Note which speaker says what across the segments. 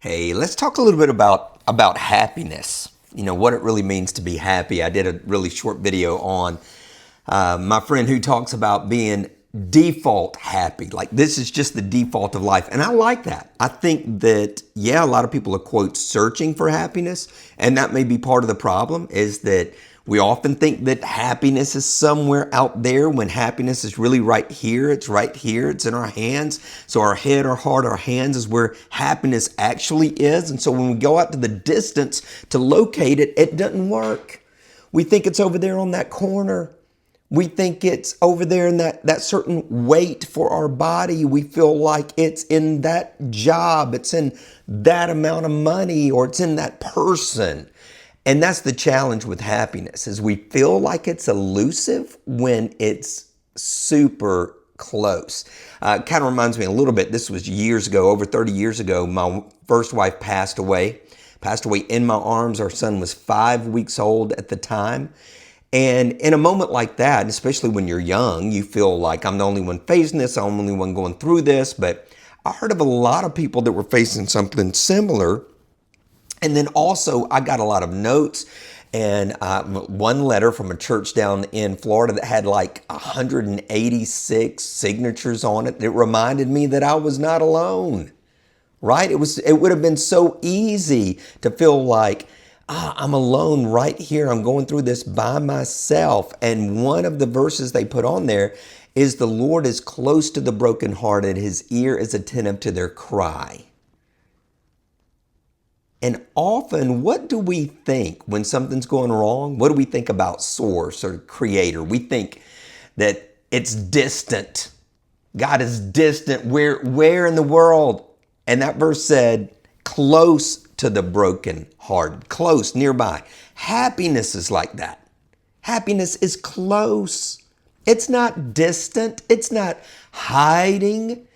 Speaker 1: Hey, let's talk a little bit about happiness. You know, what it really means to be happy. I did a really short video on my friend who talks about being default happy. Like this is just the default of life. And I like that. I think that, yeah, a lot of people are, quote, searching for happiness. And that may be part of the problem is that we often think that happiness is somewhere out there when happiness is really right here. It's right here. It's in our hands. So our head, our heart, our hands is where happiness actually is. And so when we go out to the distance to locate it, it doesn't work. We think it's over there on that corner. We think it's over there in that certain weight for our body. We feel like it's in that job, it's in that amount of money, or it's in that person. And that's the challenge with happiness is we feel like it's elusive when it's super close. Kind of reminds me a little bit, this was years ago, over 30 years ago, my first wife passed away in my arms. Our son was 5 weeks old at the time. And in a moment like that, and especially when you're young, you feel like I'm the only one facing this, I'm the only one going through this. But I heard of a lot of people that were facing something similar. And then also, I got a lot of notes and one letter from a church down in Florida that had like 186 signatures on it. It reminded me that I was not alone, right? It would have been so easy to feel like, I'm alone right here. I'm going through this by myself. And one of the verses they put on there is the Lord is close to the brokenhearted. His ear is attentive to their cry. And often, what do we think when something's going wrong? What do we think about source or creator? We think that it's distant. God is distant. Where in the world? And that verse said, close to the brokenhearted, close, nearby. Happiness is like that. Happiness is close. It's not distant. It's not hiding.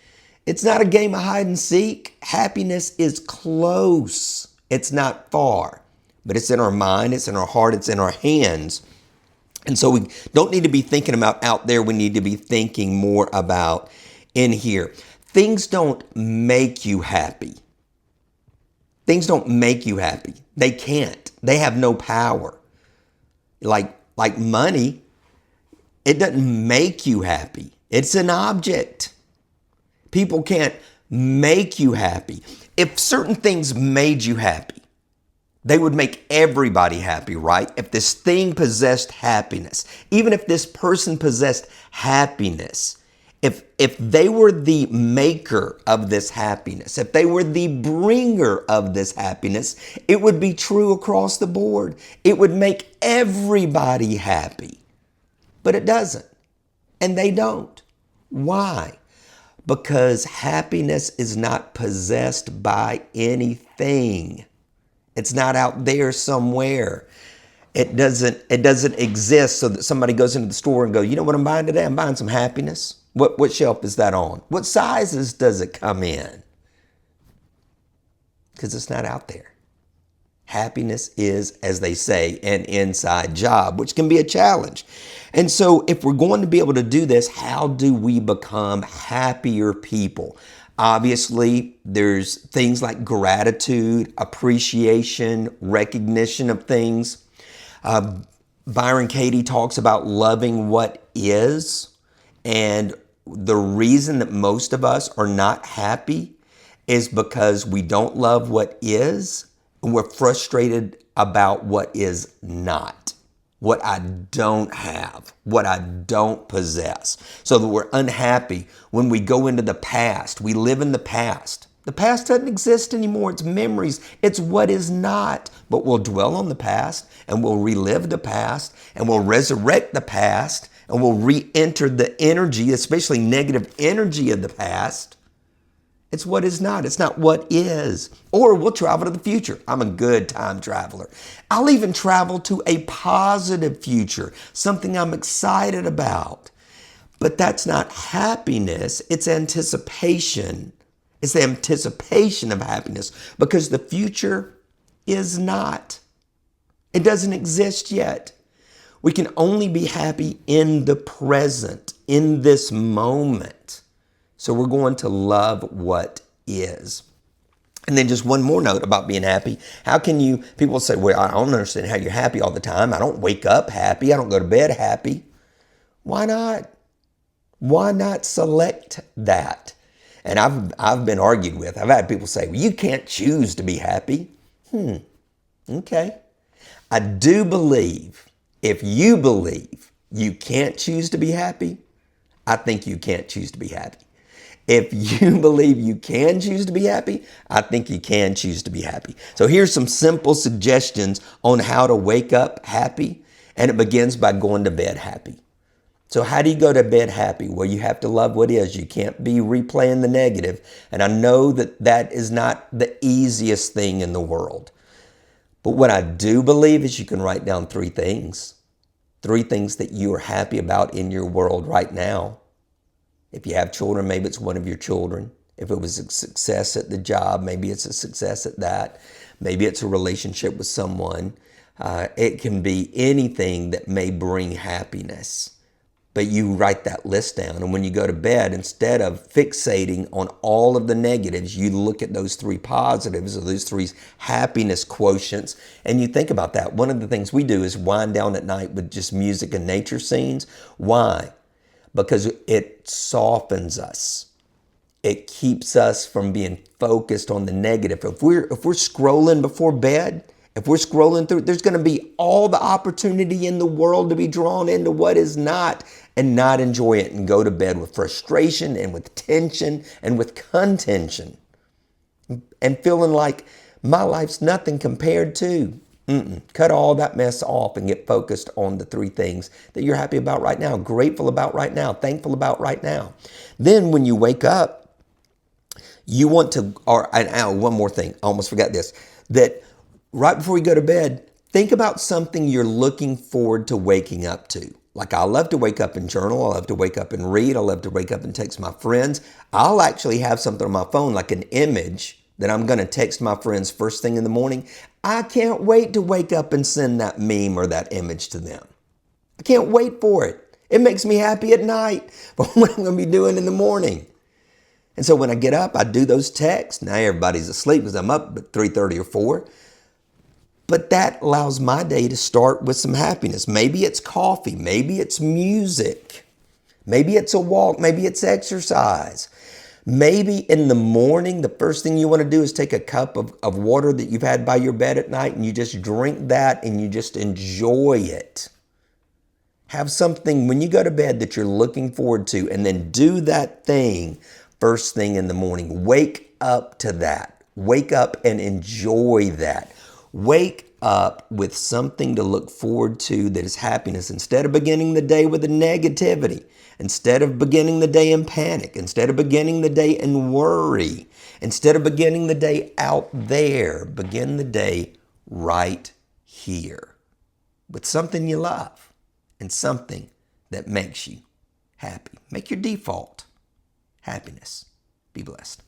Speaker 1: It's not a game of hide and seek. Happiness is close. It's not far, but it's in our mind, it's in our heart, it's in our hands. And so we don't need to be thinking about out there. We need to be thinking more about in here. Things don't make you happy. Things don't make you happy. They can't. They have no power. Like money, it doesn't make you happy. It's an object. People can't make you happy. If certain things made you happy, they would make everybody happy, right? If this thing possessed happiness, even if this person possessed happiness, if they were the maker of this happiness, if they were the bringer of this happiness, it would be true across the board. It would make everybody happy. But it doesn't. And they don't. Why? Because happiness is not possessed by anything. It's not out there somewhere. It doesn't exist so that somebody goes into the store and go, you know what I'm buying today? I'm buying some happiness. What shelf is that on? What sizes does it come in? Because it's not out there. Happiness is, as they say, an inside job, which can be a challenge. And so if we're going to be able to do this, how do we become happier people? Obviously, there's things like gratitude, appreciation, recognition of things. Byron Katie talks about loving what is. And the reason that most of us are not happy is because we don't love what is. And we're frustrated about what is not, what I don't have, what I don't possess. So that we're unhappy when we go into the past. We live in the past. The past doesn't exist anymore. It's memories. It's what is not. But we'll dwell on the past and we'll relive the past and we'll resurrect the past and we'll re-enter the energy, especially negative energy of the past. It's what is not. It's not what is. Or we'll travel to the future. I'm a good time traveler. I'll even travel to a positive future, something I'm excited about. But that's not happiness. It's anticipation. It's the anticipation of happiness because the future is not. It doesn't exist yet. We can only be happy in the present, in this moment. So we're going to love what is. And then just one more note about being happy. How can you, people say, well, I don't understand how you're happy all the time. I don't wake up happy. I don't go to bed happy. Why not? Why not select that? And I've been argued with. I've had people say, well, you can't choose to be happy. Okay. I do believe if you believe you can't choose to be happy, I think you can't choose to be happy. If you believe you can choose to be happy, I think you can choose to be happy. So here's some simple suggestions on how to wake up happy. And it begins by going to bed happy. So how do you go to bed happy? Well, you have to love what is. You can't be replaying the negative. And I know that that is not the easiest thing in the world. But what I do believe is you can write down three things that you are happy about in your world right now. If you have children, maybe it's one of your children. If it was a success at the job, maybe it's a success at that. Maybe it's a relationship with someone. It can be anything that may bring happiness. But you write that list down. And when you go to bed, instead of fixating on all of the negatives, you look at those three positives or those three happiness quotients, and you think about that. One of the things we do is wind down at night with just music and nature scenes. Why? Because it softens us. It keeps us from being focused on the negative. If we're scrolling before bed, if we're scrolling through, there's going to be all the opportunity in the world to be drawn into what is not and not enjoy it and go to bed with frustration and with tension and with contention and feeling like my life's nothing compared to. Cut all that mess off and get focused on the three things that you're happy about right now, grateful about right now, thankful about right now. Then when you wake up, you want to, one more thing, I almost forgot this, that right before you go to bed, think about something you're looking forward to waking up to. Like I love to wake up and journal. I love to wake up and read. I love to wake up and text my friends. I'll actually have something on my phone, like an image that I'm going to text my friends first thing in the morning. I can't wait to wake up and send that meme or that image to them. I can't wait for it. It makes me happy at night for what I'm going to be doing in the morning. And so when I get up, I do those texts. Now everybody's asleep because I'm up at 3:30 or 4. But that allows my day to start with some happiness. Maybe it's coffee. Maybe it's music. Maybe it's a walk. Maybe it's exercise. Maybe in the morning, the first thing you want to do is take a cup of water that you've had by your bed at night and you just drink that and you just enjoy it. Have something when you go to bed that you're looking forward to and then do that thing first thing in the morning. Wake up to that. Wake up and enjoy that. Wake up with something to look forward to that is happiness instead of beginning the day with a negativity, instead of beginning the day in panic, instead of beginning the day in worry, instead of beginning the day out there. Begin the day right here with something you love and something that makes you happy. Make your default happiness. Be blessed.